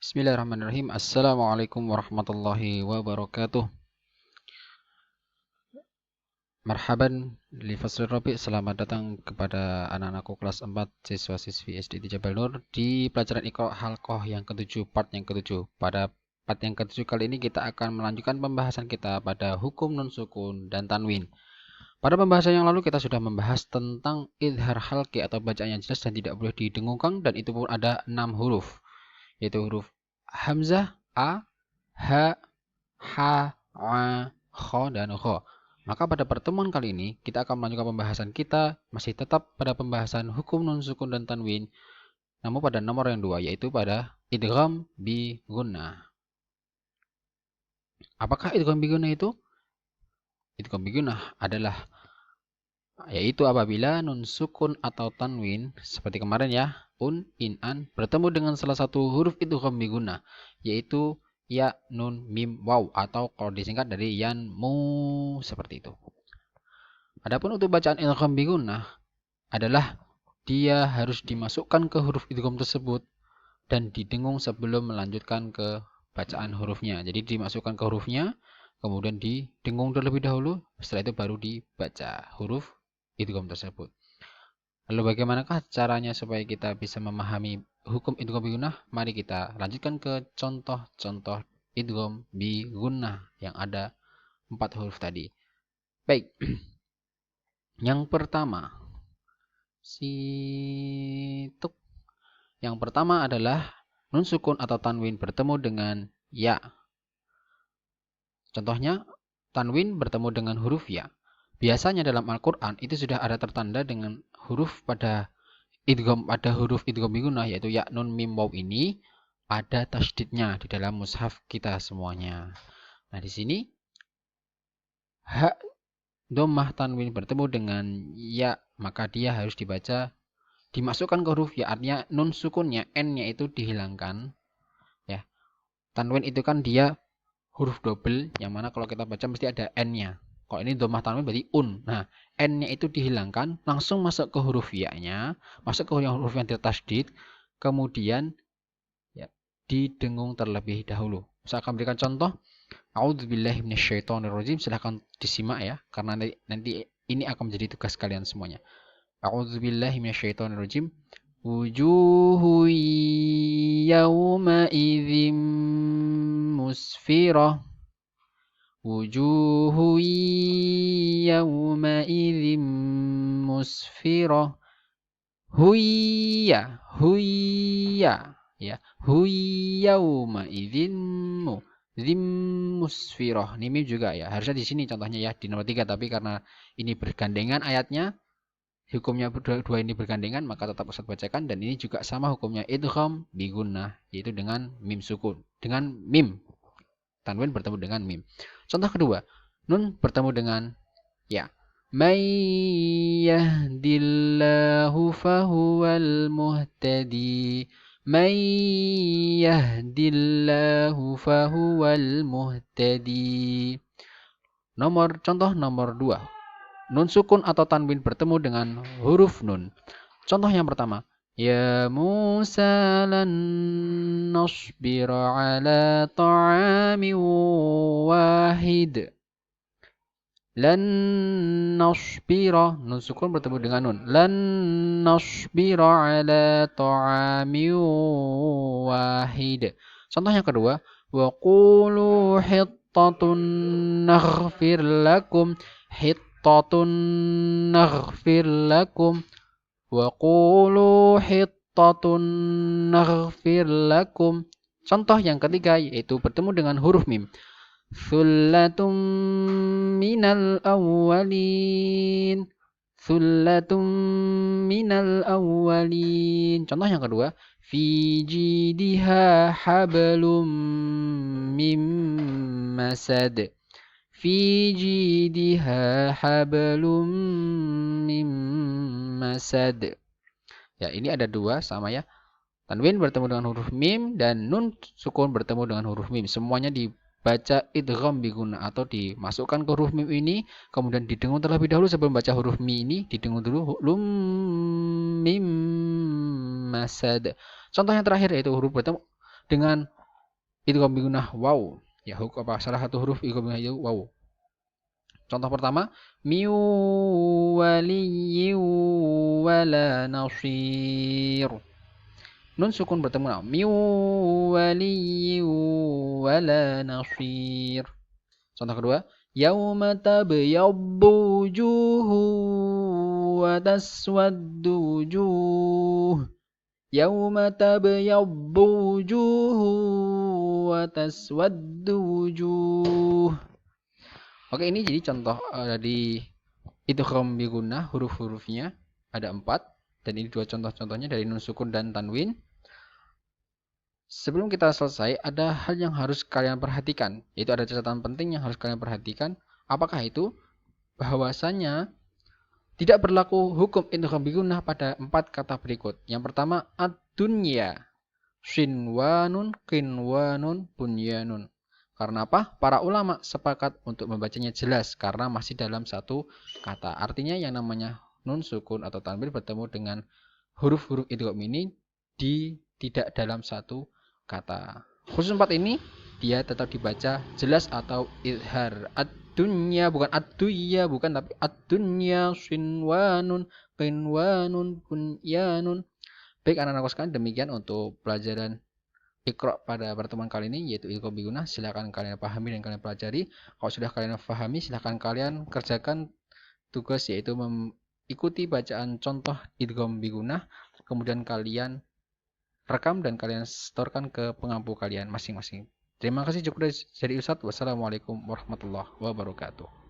Bismillahirrahmanirrahim. Assalamualaikum warahmatullahi wabarakatuh. Marhaban li Fasrul Rabi. Selamat datang kepada anak-anakku kelas 4 siswa-siswi SD di Jabal Nur di pelajaran Iqra Halqah yang ketujuh, part yang ketujuh. Pada part yang ketujuh kali ini kita akan melanjutkan pembahasan kita pada hukum nun sukun dan tanwin. Pada pembahasan yang lalu kita sudah membahas tentang idhar halqi atau bacaan yang jelas dan tidak boleh didengungkan, dan itu pun ada 6 huruf, yaitu huruf hamzah, a, ha, kho, dan kho. Maka pada pertemuan kali ini kita akan melanjutkan pembahasan kita masih tetap pada pembahasan hukum nun sukun dan tanwin, namun pada nomor yang dua, yaitu pada idgham bi gunnah. Apakah idgham bi gunnah itu? Idgham bi gunnah adalah yaitu apabila nun sukun atau tanwin seperti kemarin ya, in, an bertemu dengan salah satu huruf idgham bi gunnah, yaitu ya, nun, mim, waw, atau kalau disingkat dari yan, mu, seperti itu. Adapun untuk bacaan idgham bi gunnah adalah dia harus dimasukkan ke huruf idgham tersebut dan didengung sebelum melanjutkan ke bacaan hurufnya. Jadi dimasukkan ke hurufnya, kemudian didengung terlebih dahulu, setelah itu baru dibaca huruf idgham tersebut. Lalu bagaimanakah caranya supaya kita bisa memahami hukum idgham bi gunnah? Mari kita lanjutkan ke contoh-contoh idgham bi gunnah yang ada 4 huruf tadi. Baik. Yang pertama, situk. Yang pertama adalah nun sukun atau tanwin bertemu dengan ya. Contohnya, tanwin bertemu dengan huruf ya. Biasanya dalam Al-Quran itu sudah ada tertanda dengan huruf pada huruf idgham bi gunnah, yaitu ya, nun, mim, waw ini ada tasydidnya di dalam mushaf kita semuanya. Nah, di sini ha dhammah tanwin bertemu dengan ya, maka dia harus dimasukkan ke huruf ya, artinya nun sukunnya, n-nya itu dihilangkan ya. Tanwin itu kan dia huruf double, yang mana kalau kita baca mesti ada n-nya. Kalau ini dhammah tanwin berarti un. Nah, n-nya itu dihilangkan, langsung masuk ke huruf ya-nya, masuk ke huruf yang tertasydid, kemudian ya, didengung terlebih dahulu. Saya akan berikan contoh. A'udzubillahi minasyaitonirrajim. Silahkan disimak ya, karena nanti ini akan menjadi tugas kalian semuanya. A'udzubillahi minasyaitonirrajim. Wujuhu yawma idzim musfirah. Wujuhu yawma idzim musfirah. Huya ya. Yawma idzim Zim musfiroh. Ini mim juga ya. Harusnya di sini contohnya ya, di nomor 3. Tapi karena ini bergandengan ayatnya, hukumnya dua ini bergandengan, maka tetap Ustaz bacakan. Dan ini juga sama hukumnya idgham bi gunnah, yaitu dengan mim sukun. Dengan mim. Tanwin bertemu dengan mim. Contoh kedua. Nun bertemu dengan ya. May yahdillahu fahuwal muhtadi. Man yahdillahu fahuwal muhtadi. Contoh nomor 2. Nun sukun atau tanwin bertemu dengan huruf nun. Contoh yang pertama. Ya Musa lan nasbira ala ta'amin wahid. Lan nasbira, nun sukun bertemu dengan nun. Lan nasbira ala ta'amin wahid. Contoh yang kedua, wa qulu hittatun naghfir lakum. Hittatun naghfir lakum. Wa qulu hittatun naghfir lakum. Contoh yang ketiga yaitu bertemu dengan huruf mim. Thullatum minal awwalin. Thullatum minal awwalin. Contoh yang kedua, fi jidiha hablum mim masad. Fi jidiha hablum mim masad. Ya, ini ada dua sama ya. Tanwin bertemu dengan huruf mim dan nun sukun bertemu dengan huruf mim. Semuanya dibaca idgham bi gunnah atau dimasukkan ke huruf mim ini, kemudian didengung terlebih dahulu sebelum baca huruf mim ini, didengung dulu lum mim masad. Contoh yang terakhir yaitu dengan idgham bigunnah waw. Ya, salah satu huruf idgham bigunnah itu waw. Contoh pertama, miu waliyyu wala nasir. Nun sukun bertemu dengan miu waliyyu wala nasir. Contoh kedua, yauma tabyaddu wujuhu wa taswaddu wujuh. Yauma tabyaddu wujuhu wa taswaddu wujuh. Oke, ini jadi contoh dari idgham bigunnah, huruf-hurufnya ada 4, dan ini 2 contoh-contohnya dari nun sukun dan tanwin. Sebelum kita selesai, ada hal yang harus kalian perhatikan, yaitu ada catatan penting yang harus kalian perhatikan. Apakah itu? Bahwasanya tidak berlaku hukum idgham bigunnah pada 4 kata berikut. Yang pertama, ad-dunya, shinwanun, qinwanun, bunyanun. Karena apa? Para ulama sepakat untuk membacanya jelas karena masih dalam satu kata. Artinya yang namanya nun sukun atau tanwin bertemu dengan huruf-huruf idgham ini tidak dalam satu kata. Khusus 4 ini dia tetap dibaca jelas atau izhar. Ad-dunya bukan ad-duya, bukan, tapi ad-dunya, shinwanun, qinwanun, bunyanun. Baik anak-anak sekalian, demikian untuk pelajaran Iqra pada pertemuan kali ini, yaitu idgham bigunnah. Silakan kalian pahami dan kalian pelajari. Kalau sudah kalian pahami, silakan kalian kerjakan tugas, yaitu mengikuti bacaan contoh idgham bigunnah. Kemudian kalian rekam dan kalian setorkan ke pengampu kalian masing-masing. Terima kasih, cukup dari Ustadz. Wassalamualaikum warahmatullahi wabarakatuh.